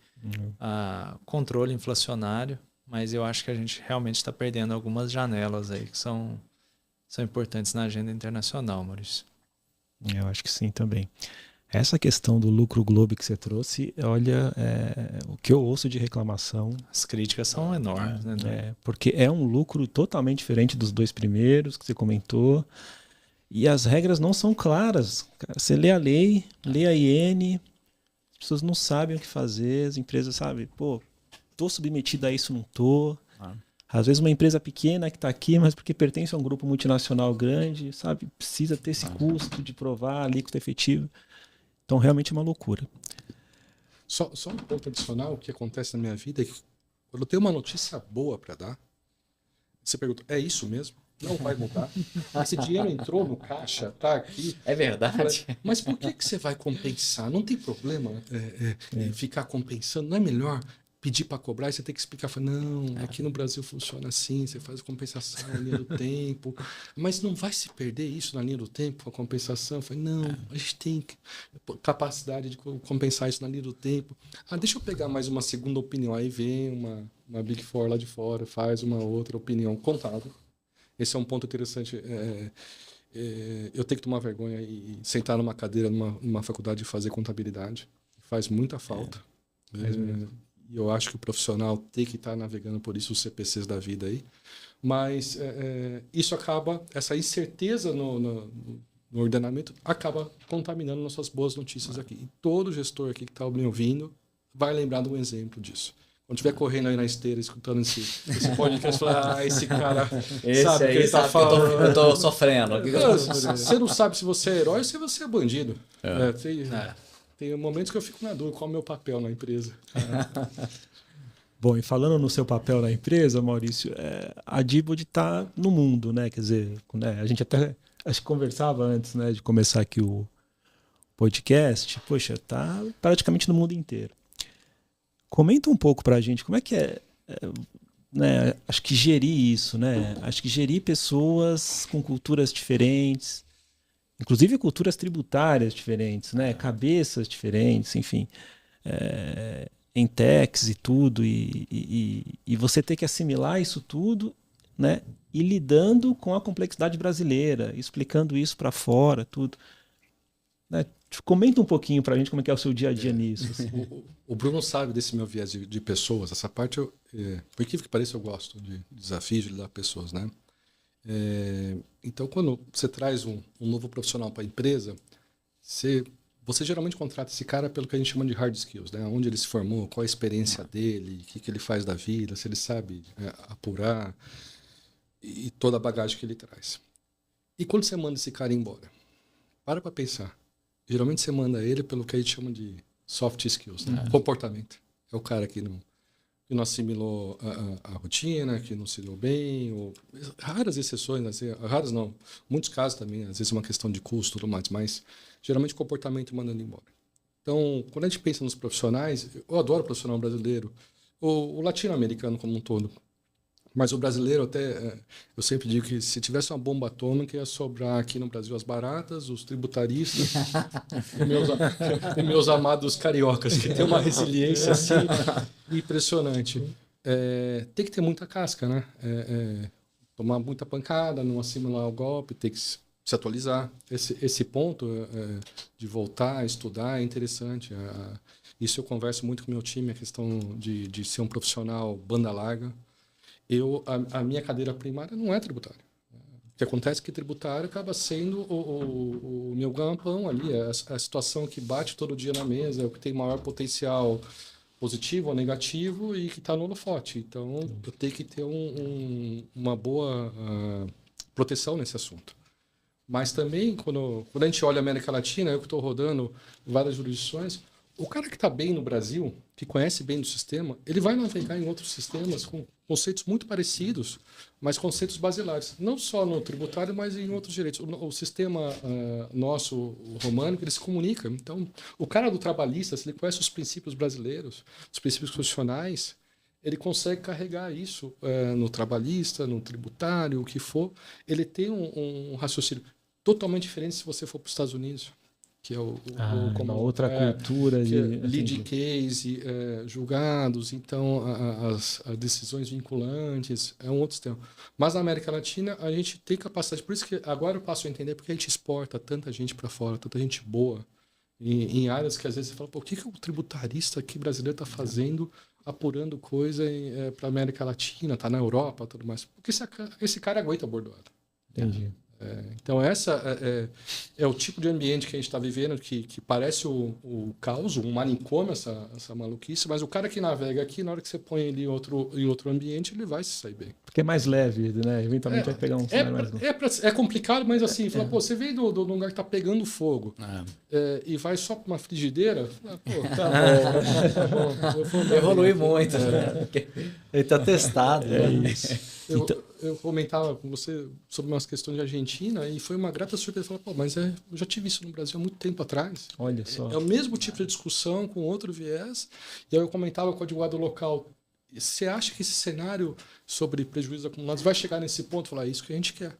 D: controle inflacionário, mas eu acho que a gente realmente está perdendo algumas janelas aí que são importantes na agenda internacional, Maurício.
E: Eu acho que sim também. Essa questão do lucro Globo que você trouxe, olha, o que eu ouço de reclamação...
D: As críticas são enormes, né?
E: Porque é um lucro totalmente diferente dos dois primeiros que você comentou, e as regras não são claras. Você lê a lei, lê a IN, as pessoas não sabem o que fazer, as empresas sabem, estou submetido a isso, não estou. Às vezes uma empresa pequena que está aqui, mas porque pertence a um grupo multinacional grande, sabe? Precisa ter esse custo de provar alíquota efetiva. Então, realmente é uma loucura.
C: Só um ponto adicional, o que acontece na minha vida é que quando eu tenho uma notícia boa para dar, você pergunta, é isso mesmo? Não vai mudar? Esse dinheiro entrou no caixa, tá aqui.
B: É verdade?
C: Mas por que você vai compensar? Não tem problema ficar compensando. Não é melhor pedir para cobrar e você ter que explicar? Não, aqui no Brasil funciona assim, você faz compensação na linha do tempo. Mas não vai se perder isso na linha do tempo, a compensação? Eu falei, não, a gente tem capacidade de compensar isso na linha do tempo. Deixa eu pegar mais uma segunda opinião. Aí vem uma Big Four lá de fora, faz uma outra opinião contábil. Esse é um ponto interessante. Eu tenho que tomar vergonha e sentar numa cadeira numa faculdade e fazer contabilidade. Faz muita falta. E eu acho que o profissional tem que estar navegando por isso, os CPCs da vida aí. Mas isso acaba, essa incerteza no ordenamento acaba contaminando nossas boas notícias aqui. E todo gestor aqui que está me ouvindo vai lembrar de um exemplo disso. Quando estiver correndo aí na esteira, escutando esse podcast, falar, esse cara sabe o que ele está falando.
B: Eu tô sofrendo.
C: Você não sabe se você é herói ou se você é bandido. Tem momentos que eu fico na dúvida qual é o meu papel na empresa.
E: Bom, e falando no seu papel na empresa, Maurício, a Dibod está no mundo, né? Quer dizer, a gente até acho que conversava antes, né, de começar aqui o podcast. Poxa, está praticamente no mundo inteiro. Comenta um pouco para a gente como é que né, acho que gerir isso, né? Acho que gerir pessoas com culturas diferentes, inclusive culturas tributárias diferentes, né? Cabeças diferentes, enfim, em techs e tudo, e você ter que assimilar isso tudo, né? E lidando com a complexidade brasileira, explicando isso para fora, tudo. Né? Comenta um pouquinho para a gente como é que é o seu dia a dia nisso. Assim.
C: O Bruno sabe desse meu viés de pessoas. Essa parte, por incrível que pareça, eu gosto de desafios, de lidar com pessoas, né? Então, quando você traz um novo profissional para a empresa, você geralmente contrata esse cara pelo que a gente chama de hard skills, né? Onde ele se formou, qual a experiência dele, o que ele faz da vida, se ele sabe apurar e toda a bagagem que ele traz. E quando você manda esse cara embora, para pensar. Geralmente você manda ele pelo que a gente chama de soft skills, né? Comportamento. É o cara que não assimilou a rotina, que não se deu bem. Raras exceções, assim, raras não. Muitos casos também, às vezes é uma questão de custo e tudo mais, mas geralmente comportamento mandando embora. Então, quando a gente pensa nos profissionais, eu adoro o profissional brasileiro, o latino-americano como um todo. Mas o brasileiro até, eu sempre digo que se tivesse uma bomba atômica ia sobrar aqui no Brasil as baratas, os tributaristas e meus amados cariocas, que tem uma resiliência assim impressionante. Tem que ter muita casca, né? Tomar muita pancada, não assimilar o golpe, tem que se atualizar. Esse ponto de voltar a estudar é interessante. Isso eu converso muito com o meu time, a questão de ser um profissional banda larga. A minha cadeira primária não é tributária. O que acontece é que tributário acaba sendo o meu ganha-pão ali, a situação que bate todo dia na mesa, é o que tem maior potencial positivo ou negativo e que está no holofote. Então, eu tenho que ter uma boa proteção nesse assunto. Mas também, quando a gente olha a América Latina, eu que estou rodando várias jurisdições, o cara que está bem no Brasil, que conhece bem do sistema, ele vai navegar em outros sistemas com conceitos muito parecidos, mas conceitos basilares. Não só no tributário, mas em outros direitos. O sistema nosso, o românico, ele se comunica. Então, o cara do trabalhista, se ele conhece os princípios brasileiros, os princípios constitucionais, ele consegue carregar isso no trabalhista, no tributário, o que for. Ele tem um raciocínio totalmente diferente se você for para os Estados Unidos. Que é
E: uma outra cultura de
C: lead case, julgados, então as decisões vinculantes, é um outro sistema. Mas na América Latina a gente tem capacidade, por isso que agora eu passo a entender porque a gente exporta tanta gente para fora, tanta gente boa, em áreas que às vezes você fala, o que o tributarista aqui brasileiro está fazendo, apurando coisa para a América Latina, está na Europa, tudo mais. Porque esse cara aguenta a bordoada.
E: Entendi.
C: Então, essa é o tipo de ambiente que a gente está vivendo, que parece o caos, um manicômio, essa maluquice, mas o cara que navega aqui, na hora que você põe ele em outro ambiente, ele vai se sair bem.
E: Porque é mais leve, né? Eventualmente vai pegar um cenário mais leve.
C: É complicado, mas assim, fala, pô, você veio do lugar que tá pegando fogo e vai só para uma frigideira, fala, pô, tá bom.
B: Evolui muito.
D: Ele tá testado.
E: Isso.
C: Eu comentava com você sobre umas questões de Argentina e foi uma grata surpresa. Falar, pô, mas eu já tive isso no Brasil há muito tempo atrás.
E: Olha só.
C: É o mesmo tipo de discussão com outro viés. E aí eu comentava com o advogado local. Você acha que esse cenário sobre prejuízos acumulados vai chegar nesse ponto? Falar, é isso que a gente quer.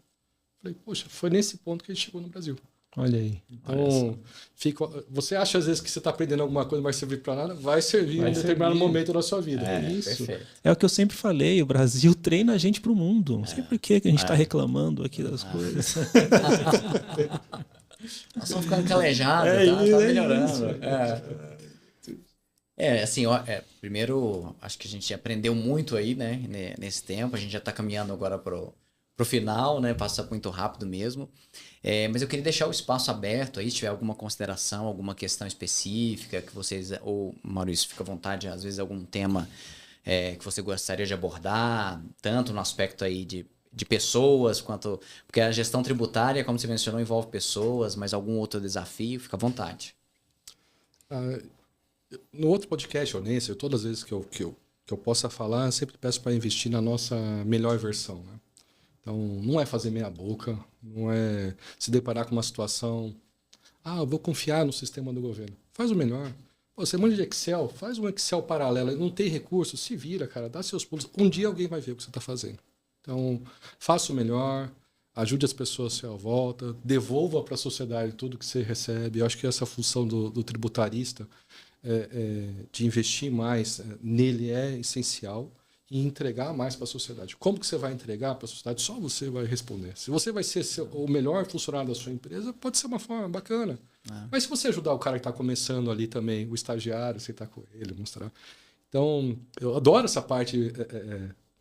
C: Falei, poxa, foi nesse ponto que a gente chegou no Brasil.
E: Olha aí.
C: Então, você acha às vezes que você está aprendendo alguma coisa, não vai servir para nada? Vai servir em determinado momento da sua vida.
E: Isso. Perfeito. É o que eu sempre falei, o Brasil treina a gente para o mundo. Não sei por que a gente está reclamando aqui das coisas.
B: Nós estamos ficando calejados, tá melhorando. Assim, primeiro, acho que a gente aprendeu muito aí, né, nesse tempo. A gente já está caminhando agora pro final, né, passa muito rápido mesmo. Mas eu queria deixar o espaço aberto aí, se tiver alguma consideração, alguma questão específica que vocês, ou Maurício, fica à vontade, às vezes algum tema que você gostaria de abordar, tanto no aspecto aí de pessoas, quanto... Porque a gestão tributária, como você mencionou, envolve pessoas, mas algum outro desafio, fica à vontade.
C: No outro podcast, ou nesse, todas as vezes que eu possa falar, eu sempre peço para investir na nossa melhor versão, né? Então, não é fazer meia boca, não é se deparar com uma situação, eu vou confiar no sistema do governo. Faz o melhor. Pô, você manda de Excel, faz um Excel paralelo, não tem recurso, se vira, cara, dá seus pulos. Um dia alguém vai ver o que você está fazendo. Então, faça o melhor, ajude as pessoas à sua volta, devolva para a sociedade tudo que você recebe. Eu acho que essa função do tributarista, de investir mais nele é essencial. E entregar mais para a sociedade. Como que você vai entregar para a sociedade? Só você vai responder. Se você vai ser o melhor funcionário da sua empresa, pode ser uma forma bacana. Mas se você ajudar o cara que está começando ali também, o estagiário, você está com ele, mostrar. Então, eu adoro essa parte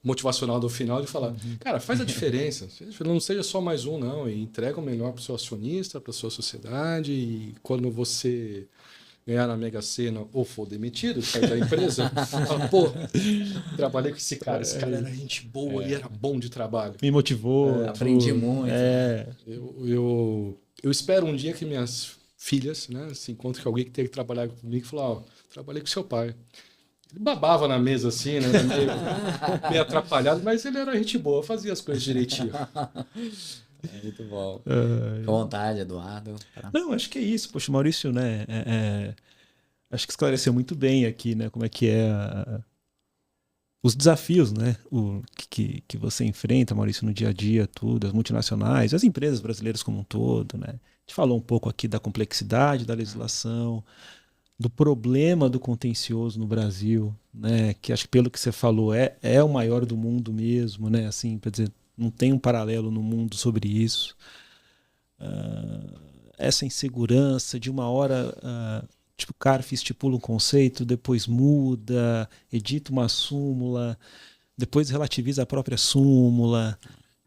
C: motivacional do final de falar, cara, faz a diferença. Não seja só mais um, não. E entrega o melhor para o seu acionista, para a sua sociedade. E quando você ganhar na Mega Sena ou for demitido, sair da empresa, fala, pô, trabalhei com esse cara era gente boa e era bom de trabalho.
E: Me motivou.
B: Aprendi muito.
C: Eu espero um dia que minhas filhas, né, se encontrem com alguém que tem que trabalhar comigo e falar, trabalhei com seu pai. Ele babava na mesa assim, né, meio atrapalhado, mas ele era gente boa, fazia as coisas direitinho.
B: Muito bom. Com vontade, Eduardo.
E: Não, acho que é isso. Poxa, Maurício, né? Acho que esclareceu muito bem aqui, né? Como é que os desafios, né? Que você enfrenta, Maurício, no dia a dia, tudo, as multinacionais, as empresas brasileiras como um todo, né? A gente falou um pouco aqui da complexidade da legislação, do problema do contencioso no Brasil, né? Que acho que pelo que você falou é o maior do mundo mesmo, né? Assim, para dizer, não tem um paralelo no mundo sobre isso. Essa insegurança de uma hora, tipo, o CARF estipula um conceito, depois muda, edita uma súmula, depois relativiza a própria súmula,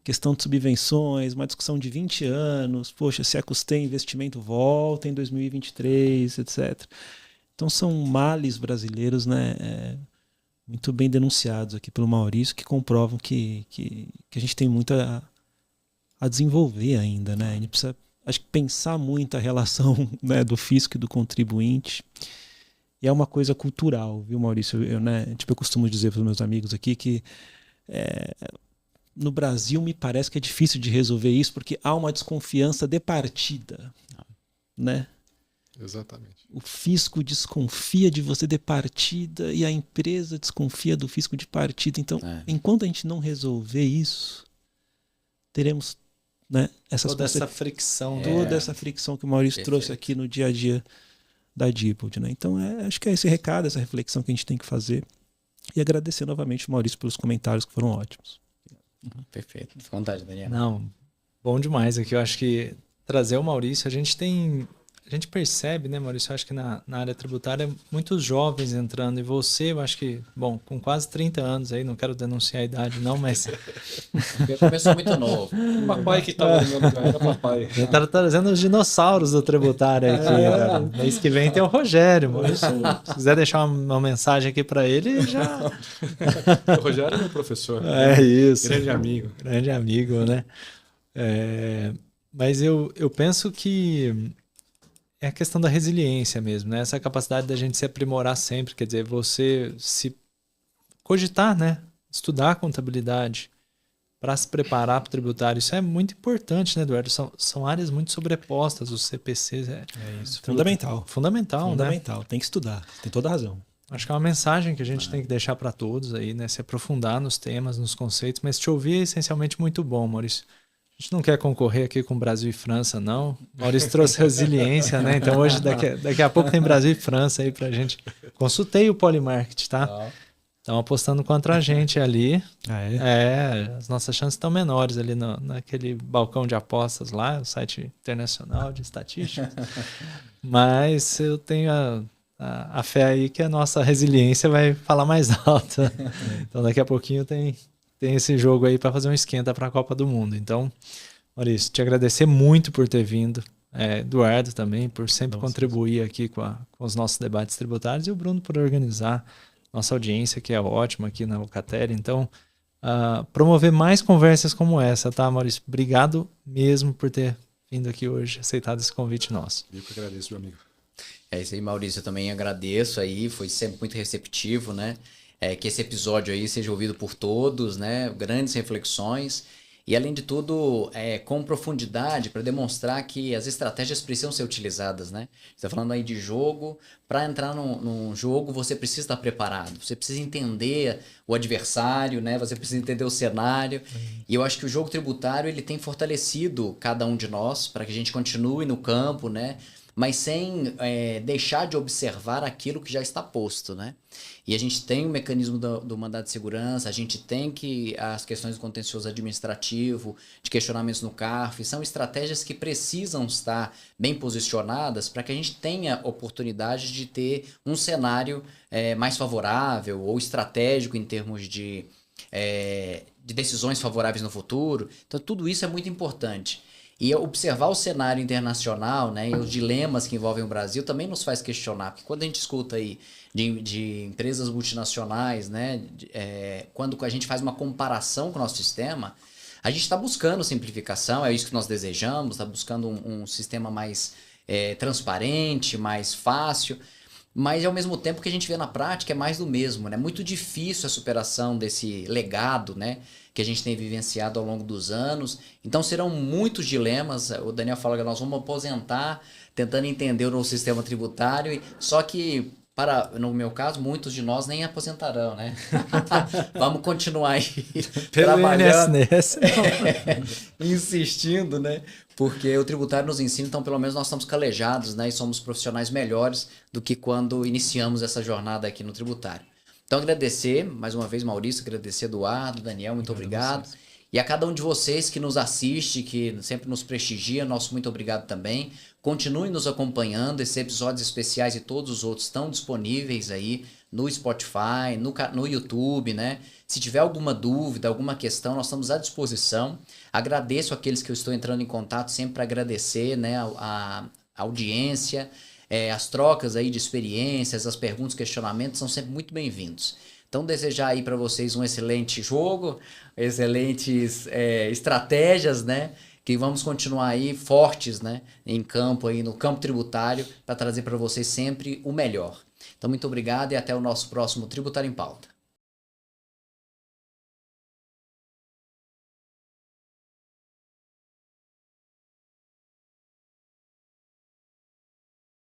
E: questão de subvenções, uma discussão de 20 anos, poxa, se a custeio investimento volta em 2023, etc. Então são males brasileiros, né? Muito bem denunciados aqui pelo Maurício, que comprovam que a gente tem muito a desenvolver ainda, né? A gente precisa, acho que, pensar muito a relação, né, do fisco e do contribuinte. E é uma coisa cultural, viu, Maurício? Eu costumo dizer para os meus amigos aqui que no Brasil me parece que é difícil de resolver isso porque há uma desconfiança de partida, né?
C: Exatamente.
E: O fisco desconfia de você de partida e a empresa desconfia do fisco de partida. Então, enquanto a gente não resolver isso, teremos, né,
D: toda essa fricção.
E: Toda essa fricção que o Maurício trouxe aqui no dia a dia da Diebold, né? Então, acho que é esse recado, essa reflexão que a gente tem que fazer. E agradecer novamente o Maurício pelos comentários que foram ótimos.
B: Perfeito. Fica à vontade, Daniel.
D: Não, bom demais aqui. Eu acho que trazer o Maurício, a gente a gente percebe, né, Maurício, eu acho que na área tributária, muitos jovens entrando, e você, eu acho que, bom, com quase 30 anos aí, não quero denunciar a idade não, mas...
B: Porque começou muito novo.
C: O papai que estava no meu lugar, era papai.
D: Eu tava trazendo os dinossauros do tributário aqui, cara. Mês que vem tem o Rogério, Maurício. Se quiser deixar uma mensagem aqui para ele, já...
C: O Rogério é meu professor.
D: É isso.
C: Grande amigo.
D: Grande amigo, né? Mas eu penso que é a questão da resiliência mesmo, né? Essa capacidade da gente se aprimorar sempre, quer dizer, você se cogitar, né? Estudar contabilidade para se preparar para o tributário. Isso é muito importante, né, Eduardo? São áreas muito sobrepostas, os CPCs. É isso.
E: Fundamental.
D: Fundamental, né?
E: Tem que estudar, tem toda a razão.
D: Acho que é uma mensagem que a gente tem que deixar para todos aí, né? Se aprofundar nos temas, nos conceitos, mas te ouvir é essencialmente muito bom, Maurício. A gente não quer concorrer aqui com Brasil e França, não. Maurício trouxe resiliência, né? Então hoje, daqui a pouco tem Brasil e França aí pra gente. Consultei o Polymarket, tá? Estão apostando contra a gente ali. As nossas chances estão menores ali naquele balcão de apostas lá, o site internacional de estatística. Mas eu tenho a fé aí que a nossa resiliência vai falar mais alto. Então daqui a pouquinho tem esse jogo aí para fazer um esquenta para a Copa do Mundo. Então, Maurício, te agradecer muito por ter vindo. Eduardo também, por sempre contribuir aqui com os nossos debates tributários, e o Bruno por organizar nossa audiência, que é ótima aqui na Locatelli. Então, promover mais conversas como essa, tá, Maurício? Obrigado mesmo por ter vindo aqui hoje, aceitado esse convite nosso.
C: Eu que agradeço, meu amigo.
B: É isso aí, Maurício, eu também agradeço aí, foi sempre muito receptivo, né? Que esse episódio aí seja ouvido por todos, né? Grandes reflexões e, além de tudo, com profundidade para demonstrar que as estratégias precisam ser utilizadas, né? Você está falando aí de jogo. Para entrar num jogo, você precisa estar preparado, você precisa entender o adversário, né? Você precisa entender o cenário. E eu acho que o jogo tributário ele tem fortalecido cada um de nós para que a gente continue no campo, né? Mas sem deixar de observar aquilo que já está posto, né? E a gente tem o mecanismo do mandado de segurança, a gente tem as questões do contencioso administrativo, de questionamentos no CARF, são estratégias que precisam estar bem posicionadas para que a gente tenha oportunidade de ter um cenário mais favorável ou estratégico em termos de decisões favoráveis no futuro. Então tudo isso é muito importante. E observar o cenário internacional, né, e os dilemas que envolvem o Brasil também nos faz questionar. Porque quando a gente escuta aí de empresas multinacionais, né, quando a gente faz uma comparação com o nosso sistema, a gente está buscando simplificação, é isso que nós desejamos, está buscando um sistema mais transparente, mais fácil. Mas, ao mesmo tempo, o que a gente vê na prática é mais do mesmo, né? Muito difícil a superação desse legado, né? Que a gente tem vivenciado ao longo dos anos. Então, serão muitos dilemas. O Daniel fala que nós vamos aposentar tentando entender o novo sistema tributário. Só que, no meu caso, muitos de nós nem aposentarão, né? Vamos continuar aí trabalhando, insistindo, né? Porque o tributário nos ensina, então pelo menos nós estamos calejados, né? E somos profissionais melhores do que quando iniciamos essa jornada aqui no tributário. Então agradecer, mais uma vez, Maurício, agradecer Eduardo, Daniel, muito obrigado. E a cada um de vocês que nos assiste, que sempre nos prestigia, nosso muito obrigado também. Continue nos acompanhando, esses episódios especiais e todos os outros estão disponíveis aí no Spotify, no YouTube, né? Se tiver alguma dúvida, alguma questão, nós estamos à disposição. Agradeço aqueles que eu estou entrando em contato, sempre para agradecer, né, a audiência, as trocas aí de experiências, as perguntas, questionamentos são sempre muito bem-vindos. Então, desejar aí para vocês um excelente jogo, excelentes estratégias, né? Que vamos continuar aí fortes, né? Em campo, aí no campo tributário, para trazer para vocês sempre o melhor. Então, muito obrigado e até o nosso próximo Tributário em Pauta.